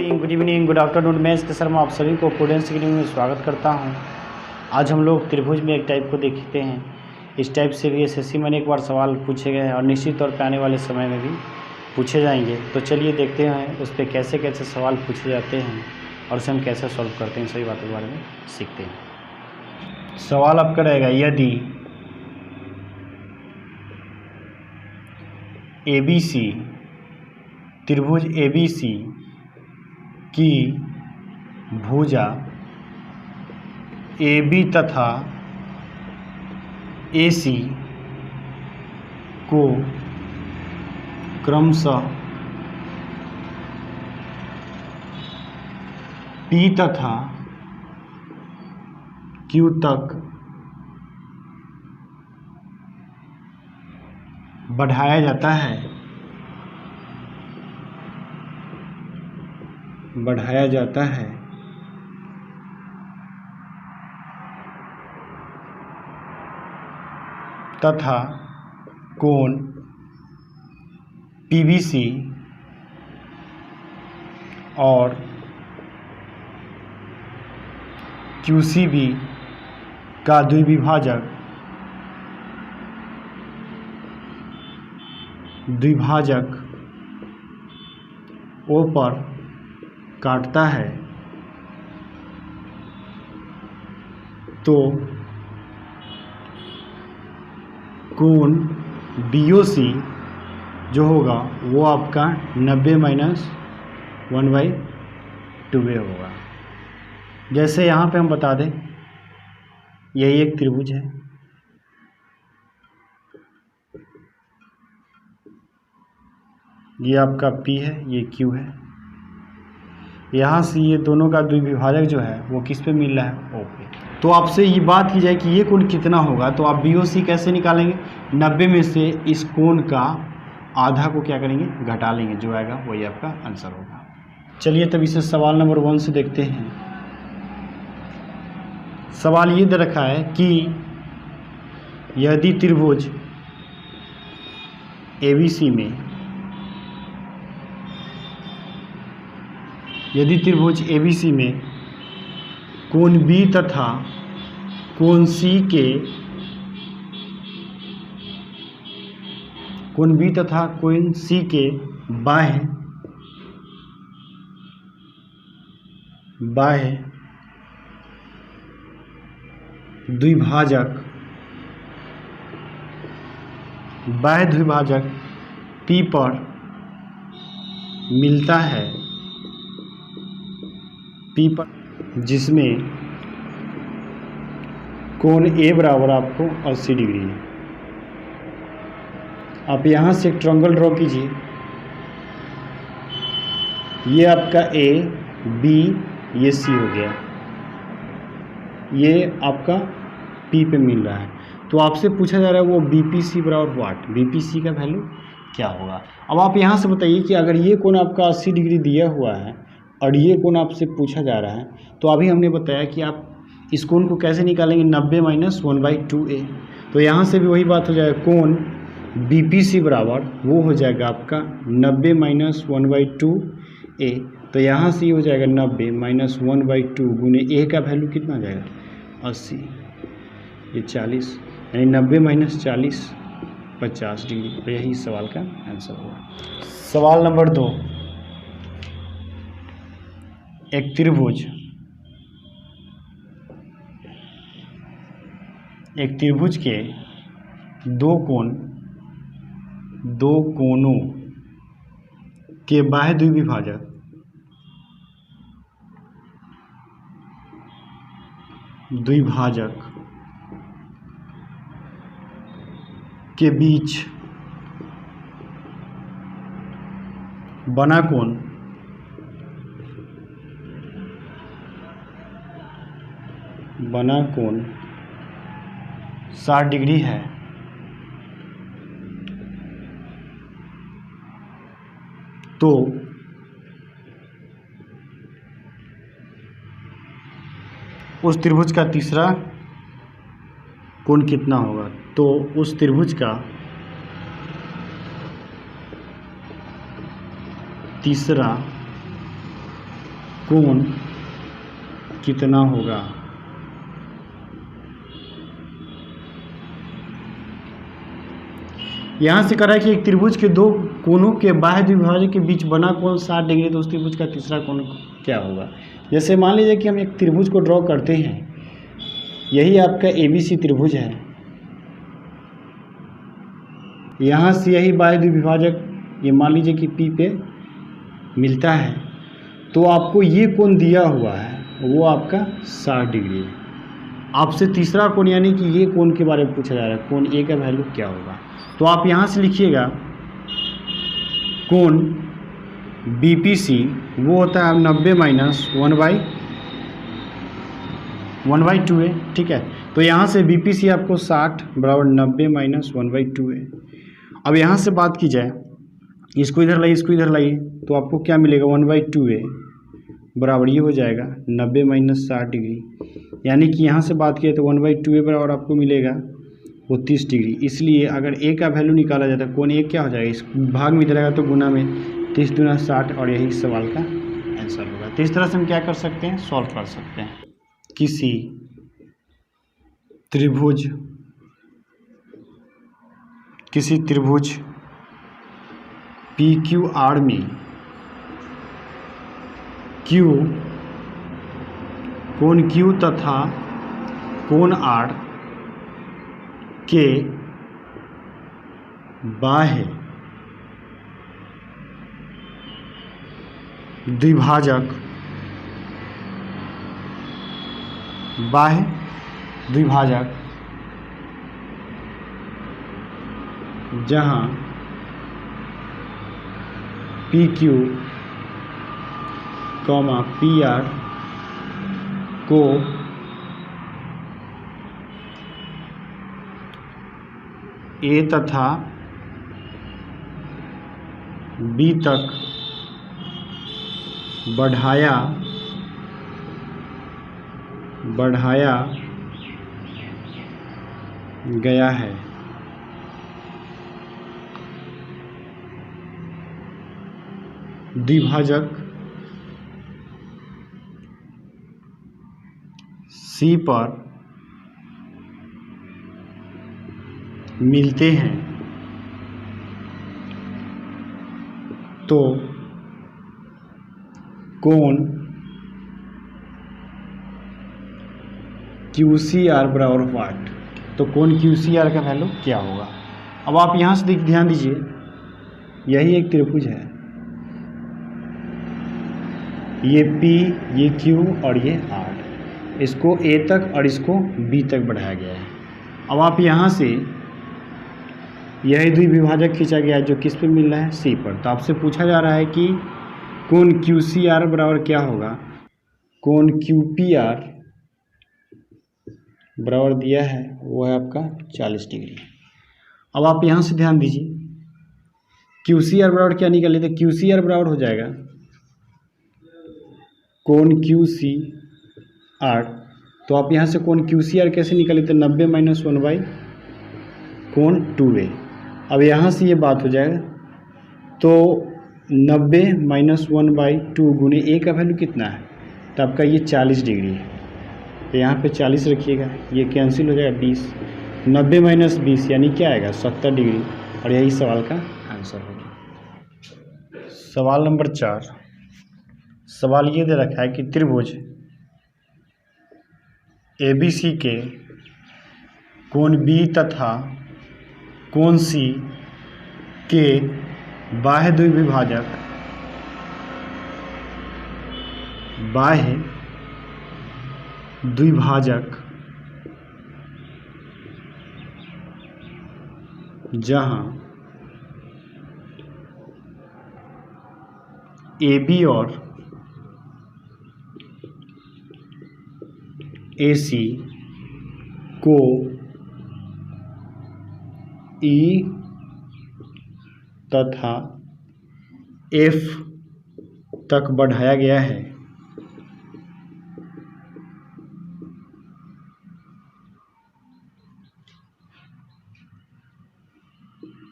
Morning, good evening, good afternoon. मैं इसके शर्मा आप सभी को प्रूडेंस अकेडमी में स्वागत करता हूं। आज हम लोग त्रिभुज में एक टाइप को देखते हैं। इस टाइप से भी एसएससी में एक बार सवाल पूछे गए हैं और निश्चित तौर पर आने वाले समय में भी पूछे जाएंगे। तो चलिए देखते हैं उस पर कैसे कैसे सवाल पूछे जाते हैं और उसे हम कैसे सॉल्व करते हैं, सभी बातों के बारे में सीखते हैं। सवाल आपका रहेगा, यदि ABC त्रिभुज ABC की भुजा AB तथा AC को क्रमशः P तथा Q तक बढ़ाया जाता है तथा कोण PBC और QCB का द्विभाजक O पर काटता है, तो कोण BOC जो होगा वो आपका 90 - 1/2A होगा। जैसे यहाँ पे हम बता दें, यही एक त्रिभुज है, ये आपका P है, ये Q है। यहाँ से ये दोनों का द्विभाजक जो है वो किस पे मिल रहा है, O पे। तो आपसे ये बात की जाए कि ये कोण कितना होगा, तो आप BOC कैसे निकालेंगे, 90 में से इस कोण का आधा को क्या करेंगे, घटा लेंगे, जो आएगा वही आपका आंसर होगा। चलिए तब इसे सवाल नंबर 1 से देखते हैं। सवाल ये दे रखा है कि यदि त्रिभुज ABC में कोण B तथा कोण C के बाह्य द्विभाजक P पर मिलता है, जिसमें कोण A बराबर आपको 80 डिग्री है। आप यहाँ से एक ट्रायंगल ड्रॉ कीजिए, ये आपका A, B, ये C हो गया, ये आपका P पे मिल रहा है। तो आपसे पूछा जा रहा है वो BPC बराबर वाट, BPC का वैल्यू क्या होगा। अब आप यहाँ से बताइए कि अगर ये कोण आपका 80 डिग्री दिया हुआ है और ये कोण आपसे पूछा जा रहा है, तो अभी हमने बताया कि आप इस कोण को कैसे निकालेंगे, 90 - 1/2A। तो यहाँ से भी वही बात हो जाएगा, कोण BPC बराबर वो हो जाएगा आपका 90 - 1/2A। तो यहाँ से हो जाएगा 90 - 1/2 गुने A का वैल्यू कितना आ जाएगा, 80, ये 40, यानी 90 - 40 50 डिग्री। तो यही सवाल का आंसर होगा। सवाल नंबर 2, एक त्रिभुज के दो कोणों के बाह्य द्विभाजक के बीच बना कोण बना कोण 60 डिग्री है, तो उस त्रिभुज का तीसरा कोण कितना होगा। तो उस त्रिभुज का तीसरा कोण कितना होगा। यहाँ से कह रहा है कि एक त्रिभुज के दो कोणों के बाह्य द्विभाजक के बीच बना कोण 60 डिग्री, तो उस त्रिभुज का तीसरा कोण क्या होगा। जैसे मान लीजिए कि हम एक त्रिभुज को ड्रॉ करते हैं, यही आपका ABC त्रिभुज है, यहाँ से यही बाह्य द्विभाजक ये मान लीजिए कि P पे मिलता है, तो आपको ये कोण दिया हुआ है वो आपका 60 डिग्री है। आपसे तीसरा कोण यानी कि ये कोण के बारे में पूछा जा रहा है, कोण A का वैल्यू क्या होगा। तो आप यहाँ से लिखिएगा कोण BPC वो होता है 90 माइनस 1/2 है, ठीक है। तो यहाँ से BPC आपको 60 बराबर 90 माइनस 1/2 है। अब यहाँ से बात की जाए, इसको इधर लाइए, इसको इधर लाइए, तो आपको क्या मिलेगा 1/2 है बराबर ये हो जाएगा 90 माइनस 60 डिग्री, यानी कि यहाँ से बात किए तो 1/2 बराबर आपको मिलेगा वो 30 डिग्री। इसलिए अगर A का वैल्यू निकाला जाता है, कोण A क्या हो जाएगा, इस भाग में इधर आएगा तो गुना में 30 दूना 60, और यही सवाल का आंसर होगा। तो इस तरह से हम क्या कर सकते हैं, सॉल्व कर सकते हैं। किसी त्रिभुज PQR में कोण Q तथा कोण R के बाह्य द्विभाजक जहाँ PQ, PR को A तथा B तक बढ़ाया गया है। द्विभाजक C पर मिलते हैं तो कोण QCR बराबर वाट। तो कोण QCR का वैल्यू क्या होगा। अब आप यहाँ से ध्यान दीजिए, यही एक त्रिभुज है, ये P, ये Q और ये R, इसको A तक और इसको B तक बढ़ाया गया है। अब आप यहाँ से यही द्विभाजक खींचा गया है जो किस पे मिल रहा है, C पर। तो आपसे पूछा जा रहा है कि कोण QCR बराबर क्या होगा। कोण QPR बराबर दिया है वो है आपका 40 डिग्री। अब आप यहाँ से ध्यान दीजिए, QCR बराबर क्या निकाल लेते, QCR बराबर हो जाएगा कोण QCR। तो आप यहाँ से कोण QCR कैसे निकाल लेते, 90 माइनस 1/2। अब यहाँ से ये बात हो जाएगा तो 90 माइनस 1/2 गुने A का वैल्यू कितना है, तो आपका ये 40 डिग्री है। तो यहाँ पे 40 रखिएगा, ये कैंसिल हो जाएगा 20, 90 माइनस 20 यानी क्या आएगा 70 डिग्री, और यही सवाल का आंसर होगा। सवाल नंबर 4, सवाल ये दे रखा है कि त्रिभुज ABC के कोण B तथा कोण C के बाह्य द्विभाजक जहाँ AB और AC को E तथा F तक बढ़ाया गया है।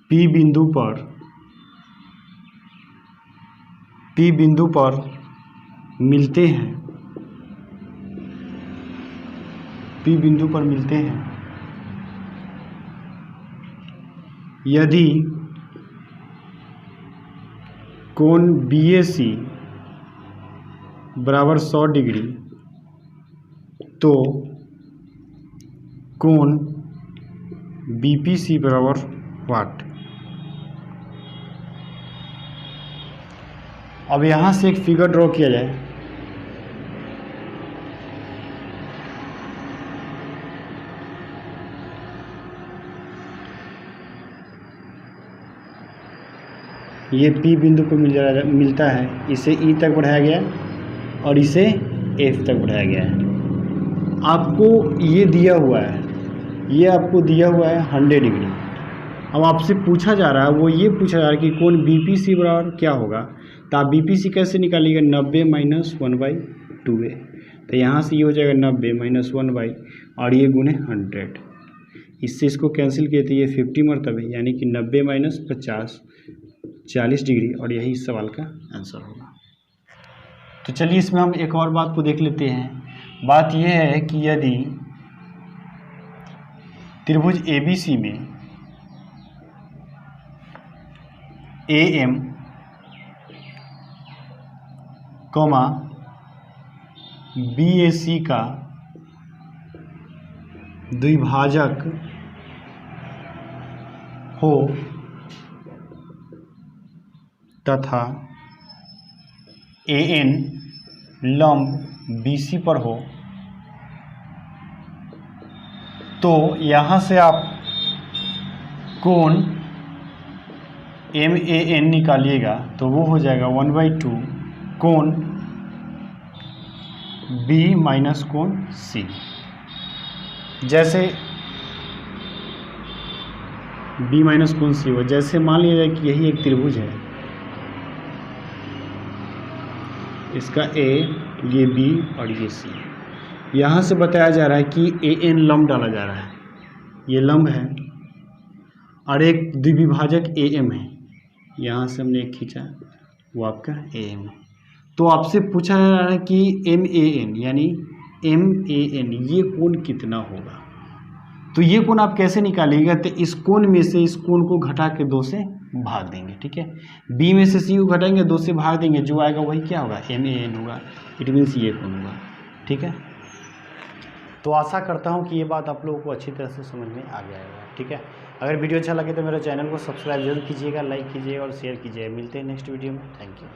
P बिंदु पर मिलते हैं, P बिंदु पर मिलते हैं, यदि कोण BAC बराबर 100 डिग्री तो कोण BPC बराबर वाट। अब यहाँ से एक फिगर ड्रॉ किया जाए। ये P बिंदु को मिलता है, इसे E तक बढ़ाया गया और इसे F तक बढ़ाया गया है। आपको ये दिया हुआ है, ये आपको दिया हुआ है 100 डिग्री। अब आपसे पूछा जा रहा है, वो ये पूछा जा रहा है कि कोण BPC बराबर क्या होगा। तो आप BPC कैसे निकालिएगा, 90 माइनस 1/2a। तो यहाँ से ये हो जाएगा 90 माइनस 1 और ये गुणे 100, इससे इसको कैंसिल किए तो ये 50 मरतबे, यानी कि 90 माइनस 50 40 डिग्री, और यही इस सवाल का आंसर होगा। तो चलिए इसमें हम एक और बात को देख लेते हैं। बात यह है कि यदि त्रिभुज ABC में AM, BAC का द्विभाजक हो तथा AN लंब BC पर हो, तो यहाँ से आप कोण MAN निकालिएगा तो वो हो जाएगा 1/2 कोण B माइनस कोण C। जैसे B माइनस कोण C हो, जैसे मान लिया जाए कि यही एक त्रिभुज है, इसका A, ये B और ये C। यहाँ से बताया जा रहा है कि AN लंब डाला जा रहा है, ये लंब है, और एक द्विभाजक AM है, यहाँ से हमने एक खींचा, वो आपका AM है। तो आपसे पूछा जा रहा है कि MAN यानी MAN ये कोण कितना होगा। तो ये कोण आप कैसे निकालिएगा, तो इस कोण में से इस कोण को घटा के 2 से भाग देंगे, ठीक है। B में से C को घटाएंगे, 2 से भाग देंगे, जो आएगा वही क्या होगा, MAN होगा। इट मीन्स ये कोण होगा, ठीक है। तो आशा करता हूँ कि ये बात आप लोगों को अच्छी तरह से समझ में आ गया होगा, ठीक है। अगर वीडियो अच्छा लगे तो मेरे चैनल को सब्सक्राइब जरूर कीजिएगा, लाइक कीजिएगा और शेयर कीजिएगा। मिलते हैं नेक्स्ट वीडियो में। Thank you.